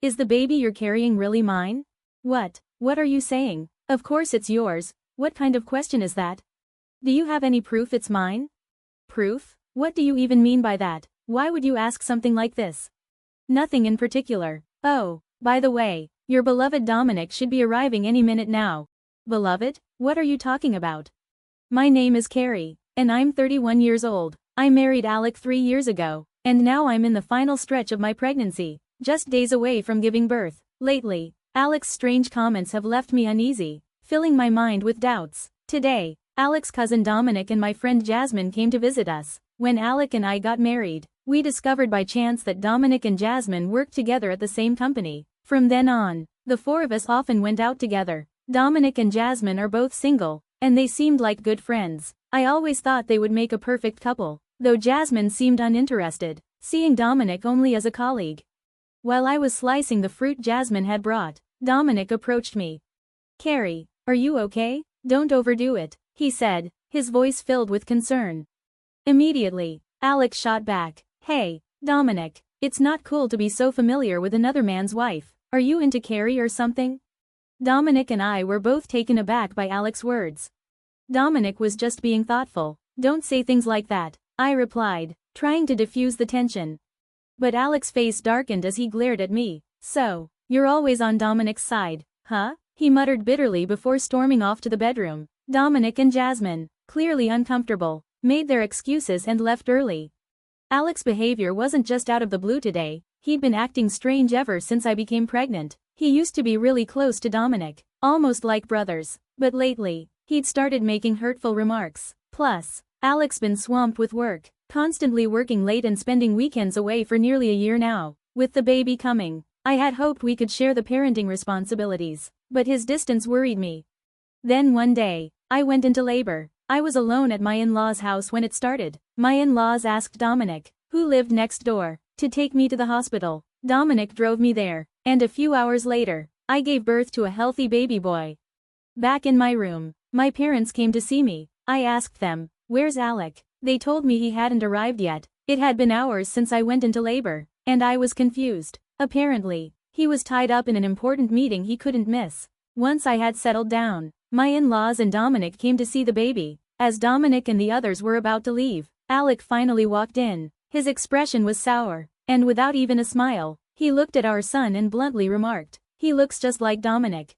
Is the baby you're carrying really mine? What? What are you saying? Of course it's yours. What kind of question is that? Do you have any proof it's mine? Proof? What do you even mean by that? Why would you ask something like this? Nothing in particular. Oh, by the way, your beloved Dominic should be arriving any minute now. Beloved? What are you talking about? My name is Carrie, and I'm 31 years old. I married Alec 3 years ago, and now I'm in the final stretch of my pregnancy, just days away from giving birth. Lately, Alec's strange comments have left me uneasy, filling my mind with doubts. Today, Alec's cousin Dominic and my friend Jasmine came to visit us. When Alec and I got married, we discovered by chance that Dominic and Jasmine worked together at the same company. From then on, the four of us often went out together. Dominic and Jasmine are both single, and they seemed like good friends. I always thought they would make a perfect couple, though Jasmine seemed uninterested, seeing Dominic only as a colleague. While I was slicing the fruit Jasmine had brought, Dominic approached me. Carrie, are you okay? Don't overdo it, he said, his voice filled with concern. Immediately, Alex shot back. Hey, Dominic, it's not cool to be so familiar with another man's wife. Are you into Carrie or something? Dominic and I were both taken aback by Alex's words. Dominic was just being thoughtful. Don't say things like that, I replied, trying to diffuse the tension. But Alex's face darkened as he glared at me. So, you're always on Dominic's side, huh? He muttered bitterly before storming off to the bedroom. Dominic and Jasmine, clearly uncomfortable, made their excuses and left early. Alex's behavior wasn't just out of the blue today, he'd been acting strange ever since I became pregnant. He used to be really close to Dominic, almost like brothers, but lately, he'd started making hurtful remarks. Plus, Alex's been swamped with work, constantly working late and spending weekends away for nearly a year now. With the baby coming, I had hoped we could share the parenting responsibilities, but his distance worried me. Then one day, I went into labor. I was alone at my in-laws' house when it started. My in-laws asked Dominic, who lived next door, to take me to the hospital. Dominic drove me there, and a few hours later, I gave birth to a healthy baby boy. Back in my room, my parents came to see me. I asked them, where's Alec? They told me he hadn't arrived yet. It had been hours since I went into labor, and I was confused. Apparently, he was tied up in an important meeting he couldn't miss. Once I had settled down, my in-laws and Dominic came to see the baby. As Dominic and the others were about to leave, Alec finally walked in. His expression was sour, and without even a smile, he looked at our son and bluntly remarked, he looks just like Dominic.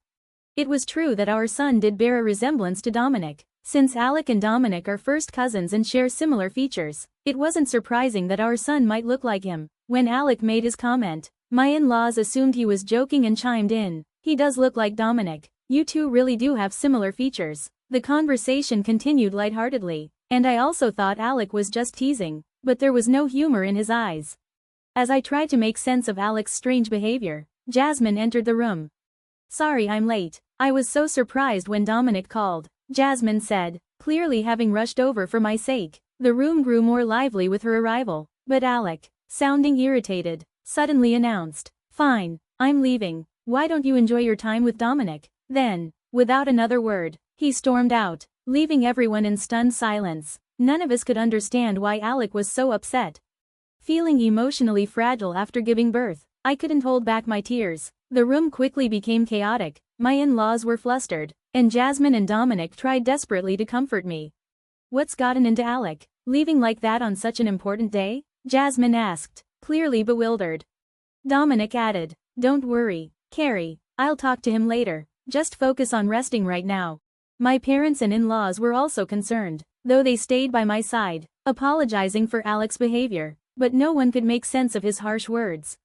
It was true that our son did bear a resemblance to Dominic. Since Alec and Dominic are first cousins and share similar features, it wasn't surprising that our son might look like him. When Alec made his comment, my in-laws assumed he was joking and chimed in, he does look like Dominic. You two really do have similar features. The conversation continued lightheartedly, and I also thought Alec was just teasing, but there was no humor in his eyes. As I tried to make sense of Alec's strange behavior, Jasmine entered the room. Sorry I'm late. I was so surprised when Dominic called, Jasmine said, clearly having rushed over for my sake. The room grew more lively with her arrival, but Alec, sounding irritated, suddenly announced, fine, I'm leaving. Why don't you enjoy your time with Dominic? Then, without another word, he stormed out, leaving everyone in stunned silence. None of us could understand why Alec was so upset. Feeling emotionally fragile after giving birth, I couldn't hold back my tears. The room quickly became chaotic, my in-laws were flustered, and Jasmine and Dominic tried desperately to comfort me. What's gotten into Alec, leaving like that on such an important day? Jasmine asked, clearly bewildered. Dominic added, don't worry, Carrie, I'll talk to him later. Just focus on resting right now. My parents and in-laws were also concerned, though they stayed by my side, apologizing for Alec's behavior, but no one could make sense of his harsh words.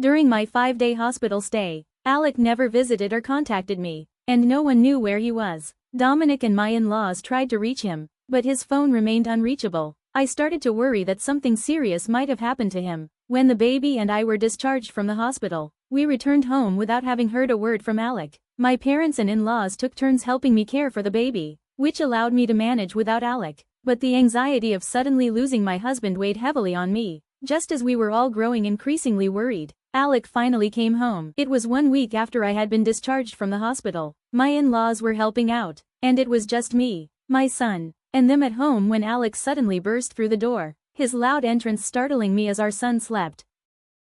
During my 5-day hospital stay, Alec never visited or contacted me, and no one knew where he was. Dominic and my in-laws tried to reach him, but his phone remained unreachable. I started to worry that something serious might have happened to him. When the baby and I were discharged from the hospital, we returned home without having heard a word from Alec. My parents and in-laws took turns helping me care for the baby, which allowed me to manage without Alec. But the anxiety of suddenly losing my husband weighed heavily on me. Just as we were all growing increasingly worried, Alec finally came home. It was 1 week after I had been discharged from the hospital. My in-laws were helping out, and it was just me, my son, and them at home when Alec suddenly burst through the door, his loud entrance startling me as our son slept.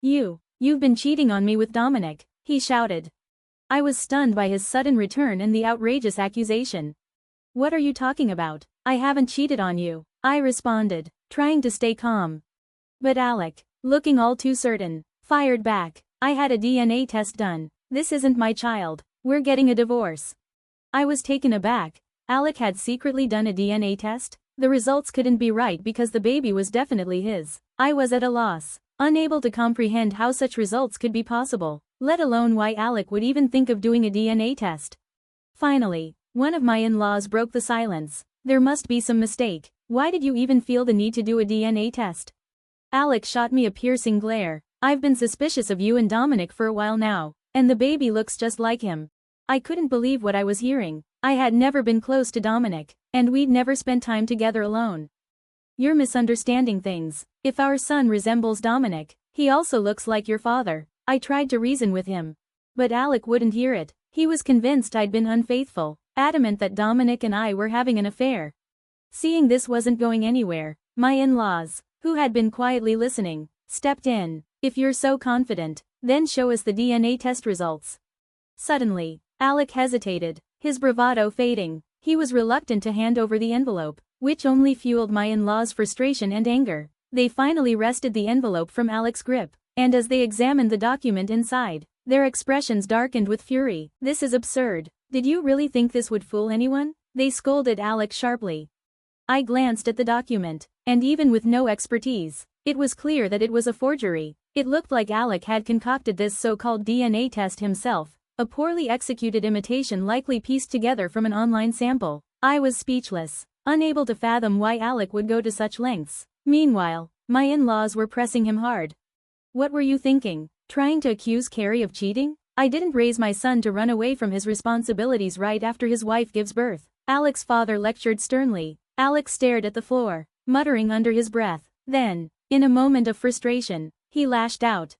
You "You've been cheating on me with Dominic," he shouted. I was stunned by his sudden return and the outrageous accusation. "What are you talking about? I haven't cheated on you," I responded, trying to stay calm. But Alec, looking all too certain, fired back. "I had a DNA test done. This isn't my child. We're getting a divorce." I was taken aback. Alec had secretly done a DNA test? The results couldn't be right because the baby was definitely his. I was at a loss, unable to comprehend how such results could be possible, let alone why Alec would even think of doing a DNA test. Finally, one of my in-laws broke the silence. "There must be some mistake. Why did you even feel the need to do a DNA test?" Alec shot me a piercing glare. "I've been suspicious of you and Dominic for a while now, and the baby looks just like him." I couldn't believe what I was hearing. I had never been close to Dominic, and we'd never spent time together alone. "You're misunderstanding things. If our son resembles Dominic, he also looks like your father." I tried to reason with him. But Alec wouldn't hear it. He was convinced I'd been unfaithful, adamant that Dominic and I were having an affair. Seeing this wasn't going anywhere, my in-laws, who had been quietly listening, stepped in. "If you're so confident, then show us the DNA test results." Suddenly, Alec hesitated, his bravado fading. He was reluctant to hand over the envelope, which only fueled my in-laws' frustration and anger. They finally wrested the envelope from Alec's grip, and as they examined the document inside, their expressions darkened with fury. "This is absurd. Did you really think this would fool anyone?" they scolded Alec sharply. I glanced at the document, and even with no expertise, it was clear that it was a forgery. It looked like Alec had concocted this so-called DNA test himself, a poorly executed imitation likely pieced together from an online sample. I was speechless, unable to fathom why Alec would go to such lengths. Meanwhile, my in-laws were pressing him hard. "What were you thinking? Trying to accuse Carrie of cheating? I didn't raise my son to run away from his responsibilities right after his wife gives birth," Alec's father lectured sternly. Alec stared at the floor, muttering under his breath. Then, in a moment of frustration, he lashed out.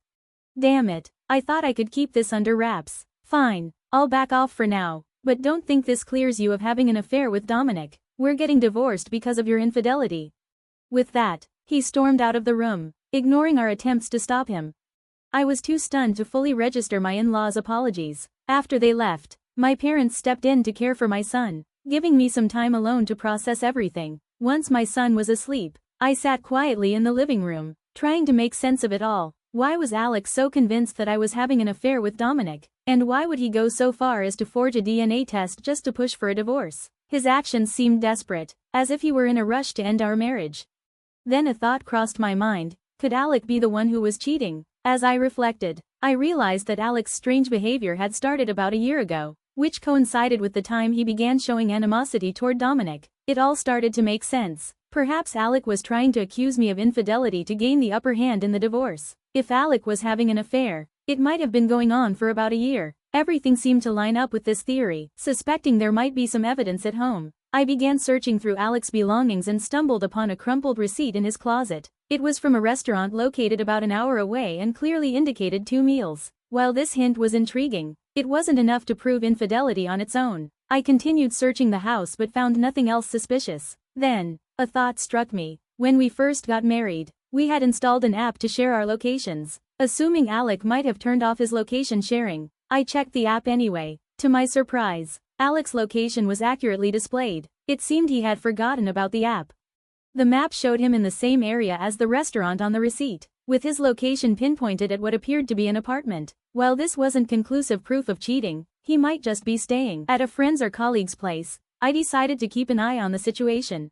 "Damn it, I thought I could keep this under wraps. Fine, I'll back off for now, but don't think this clears you of having an affair with Dominic. We're getting divorced because of your infidelity." With that, he stormed out of the room, ignoring our attempts to stop him. I was too stunned to fully register my in-laws' apologies. After they left, my parents stepped in to care for my son, giving me some time alone to process everything. Once my son was asleep, I sat quietly in the living room, trying to make sense of it all. Why was Alex so convinced that I was having an affair with Dominic? And why would he go so far as to forge a DNA test just to push for a divorce? His actions seemed desperate, as if he were in a rush to end our marriage. Then a thought crossed my mind: could Alec be the one who was cheating? As I reflected, I realized that Alec's strange behavior had started about a year ago, which coincided with the time he began showing animosity toward Dominic. It all started to make sense. Perhaps Alec was trying to accuse me of infidelity to gain the upper hand in the divorce. If Alec was having an affair, it might have been going on for about a year. Everything seemed to line up with this theory. Suspecting there might be some evidence at home, I began searching through Alec's belongings and stumbled upon a crumpled receipt in his closet. It was from a restaurant located about an hour away and clearly indicated 2 meals. While this hint was intriguing, it wasn't enough to prove infidelity on its own. I continued searching the house but found nothing else suspicious. Then, a thought struck me. When we first got married, we had installed an app to share our locations. Assuming Alec might have turned off his location sharing, I checked the app anyway. To my surprise, Alec's location was accurately displayed. It seemed he had forgotten about the app. The map showed him in the same area as the restaurant on the receipt, with his location pinpointed at what appeared to be an apartment. While this wasn't conclusive proof of cheating, he might just be staying at a friend's or colleague's place. I decided to keep an eye on the situation.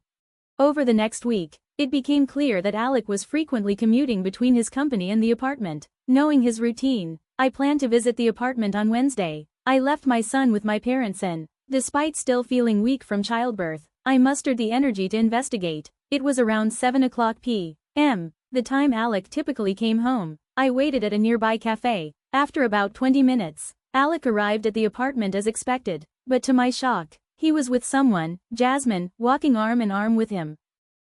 Over the next week, it became clear that Alec was frequently commuting between his company and the apartment. Knowing his routine, I planned to visit the apartment on Wednesday. I left my son with my parents and, despite still feeling weak from childbirth, I mustered the energy to investigate. It was around 7:00 p.m., the time Alec typically came home. I waited at a nearby cafe. After about 20 minutes, Alec arrived at the apartment as expected, but to my shock, he was with someone, Jasmine, walking arm in arm with him.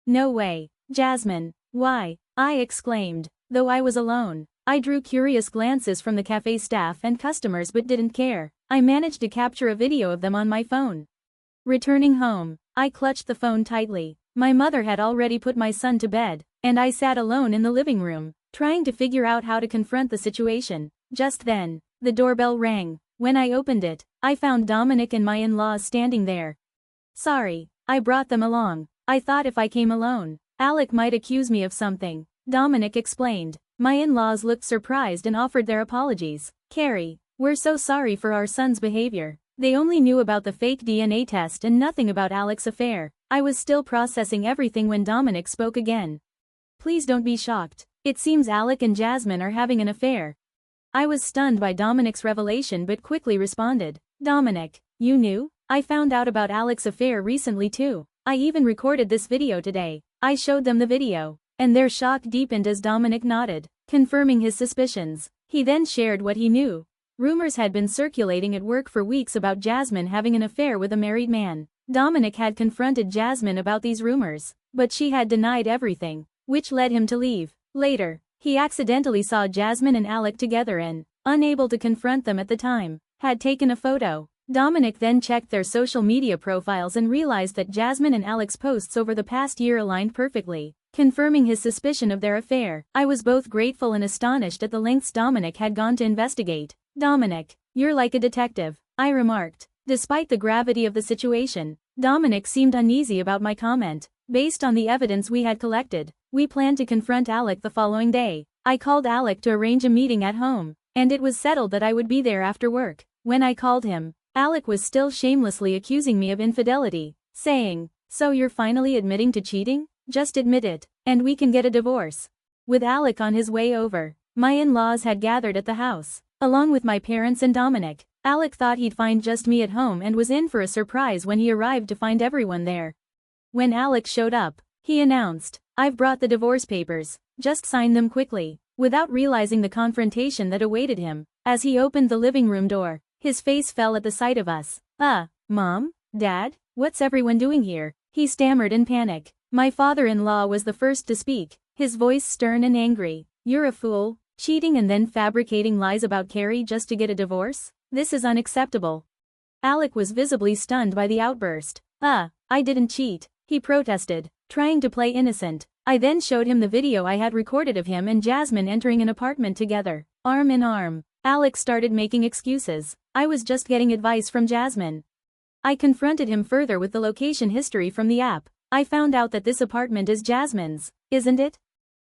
"No way, Jasmine, why?" I exclaimed. Though I was alone, I drew curious glances from the cafe staff and customers but didn't care. I managed to capture a video of them on my phone. Returning home, I clutched the phone tightly. My mother had already put my son to bed, and I sat alone in the living room, trying to figure out how to confront the situation. Just then, the doorbell rang. When I opened it, I found Dominic and my in-laws standing there. Sorry, I brought them along. I thought if I came alone, Alec might accuse me of something, Dominic explained. My in-laws looked surprised and offered their apologies. Carrie, we're so sorry for our son's behavior. They only knew about the fake DNA test and nothing about Alec's affair. I was still processing everything when Dominic spoke again. Please don't be shocked. It seems Alec and Jasmine are having an affair. I was stunned by Dominic's revelation but quickly responded. Dominic, you knew? I found out about Alec's affair recently too. I even recorded this video today. I showed them the video, and their shock deepened as Dominic nodded, confirming his suspicions. He then shared what he knew. Rumors had been circulating at work for weeks about Jasmine having an affair with a married man. Dominic had confronted Jasmine about these rumors, but she had denied everything, which led him to leave. Later, he accidentally saw Jasmine and Alec together and, unable to confront them at the time, had taken a photo. Dominic then checked their social media profiles and realized that Jasmine and Alec's posts over the past year aligned perfectly, confirming his suspicion of their affair. I was both grateful and astonished at the lengths Dominic had gone to investigate. Dominic, you're like a detective, I remarked. Despite the gravity of the situation, Dominic seemed uneasy about my comment. Based on the evidence we had collected, we planned to confront Alec the following day. I called Alec to arrange a meeting at home, and it was settled that I would be there after work. When I called him, Alec was still shamelessly accusing me of infidelity, saying, "So you're finally admitting to cheating? Just admit it, and we can get a divorce." With Alec on his way over, my in-laws had gathered at the house, along with my parents and Dominic. Alec thought he'd find just me at home and was in for a surprise when he arrived to find everyone there. When Alec showed up, he announced, "I've brought the divorce papers, just sign them quickly." Without realizing the confrontation that awaited him, as he opened the living room door, his face fell at the sight of us. Mom? Dad? What's everyone doing here?" he stammered in panic. My father-in-law was the first to speak, his voice stern and angry. "You're a fool, cheating and then fabricating lies about Carrie just to get a divorce? This is unacceptable." Alec was visibly stunned by the outburst. I didn't cheat," he protested, trying to play innocent. I then showed him the video I had recorded of him and Jasmine entering an apartment together, arm in arm. Alec started making excuses. "I was just getting advice from Jasmine." I confronted him further with the location history from the app. "I found out that this apartment is Jasmine's, isn't it?"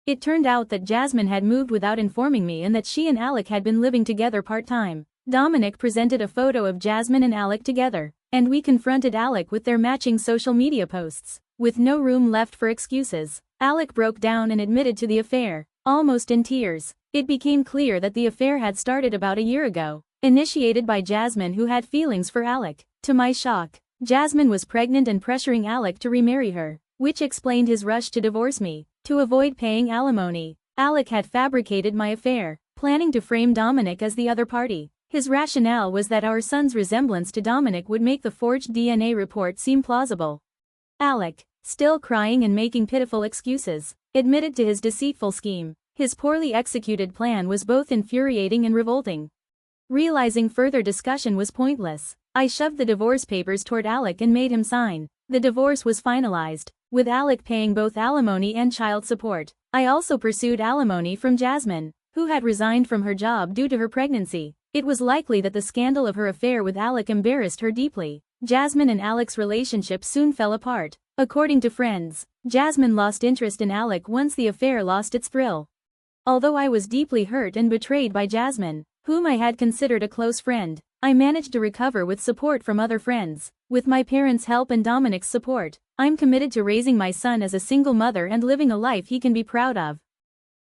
It turned out that Jasmine had moved without informing me and that she and Alec had been living together part-time. Dominic presented a photo of Jasmine and Alec together, and we confronted Alec with their matching social media posts. With no room left for excuses, Alec broke down and admitted to the affair, almost in tears. It became clear that the affair had started about a year ago, initiated by Jasmine, who had feelings for Alec. To my shock, Jasmine was pregnant and pressuring Alec to remarry her, which explained his rush to divorce me. To avoid paying alimony, Alec had fabricated my affair, planning to frame Dominic as the other party. His rationale was that our son's resemblance to Dominic would make the forged DNA report seem plausible. Alec, still crying and making pitiful excuses, admitted to his deceitful scheme. His poorly executed plan was both infuriating and revolting. Realizing further discussion was pointless, I shoved the divorce papers toward Alec and made him sign. The divorce was finalized, with Alec paying both alimony and child support. I also pursued alimony from Jasmine, who had resigned from her job due to her pregnancy. It was likely that the scandal of her affair with Alec embarrassed her deeply. Jasmine and Alec's relationship soon fell apart. According to friends, Jasmine lost interest in Alec once the affair lost its thrill. Although I was deeply hurt and betrayed by Jasmine, whom I had considered a close friend, I managed to recover with support from other friends. With my parents' help and Dominic's support, I'm committed to raising my son as a single mother and living a life he can be proud of.